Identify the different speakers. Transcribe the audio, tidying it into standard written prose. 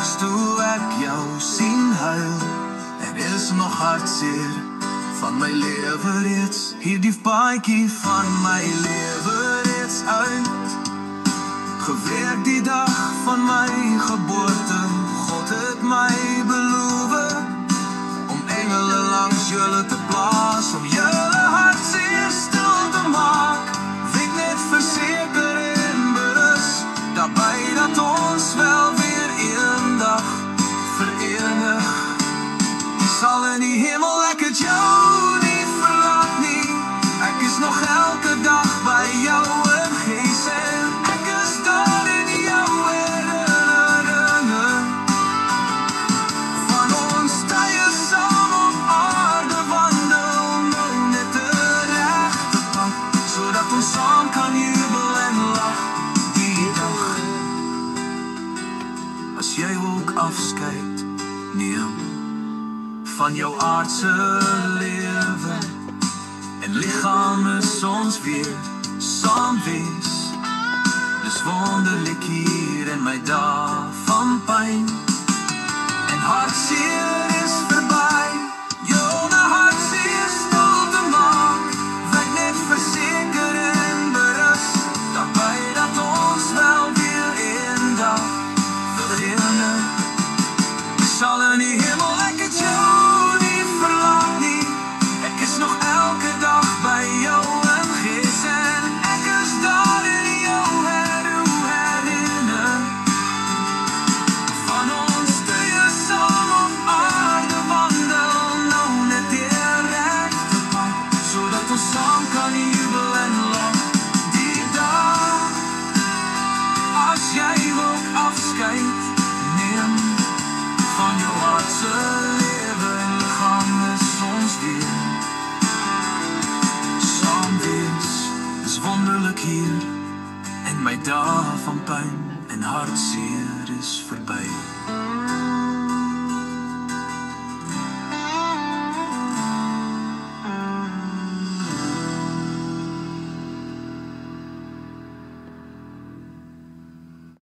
Speaker 1: nags toe ek jou sien huil. En is nog hartseer van my lewe reeds. Hierdie paadjie van my lewe reeds uit. Gewerk die dag van my geboorte. God het my beloof om engele langs julle te plaas, om julle hartseer stil te maak. Weet net verseker en berus daarbij dat ons wel weer eendag verenig sal in die hemel. Ek het jou nie verlaat nie. Ek is nog elke dag by jou in gees en ek is daar in jou herinnering van ons tye saam op aarde wandel, nou net de regte pad, sodat ons saam kan jubel en lag die dag. As jy ook afskeid neem van jou aardse lewe en lichaam is ons weer saam wees. Dis wonderlik hier in my dae van pyn en hartseer is verby. Jou na hartseer stil te maak, weet net verseker en berus daarbij dat ons wel weer eendag verenig sal in die hemel. Ek het jou nie verlaat nie. Ek is nog elke dag by jou in gees en ek is daar in jou herinnering van ons tye saam op aarde wandel, nou net die regte pad, sodat ons saam kan jubel en lag die dag. As jy ook afskeid neem van jou hartse lewe en lichaam is ons weer saam wees. Is wonderlik hier en my dae van pyn en hartseer is verby.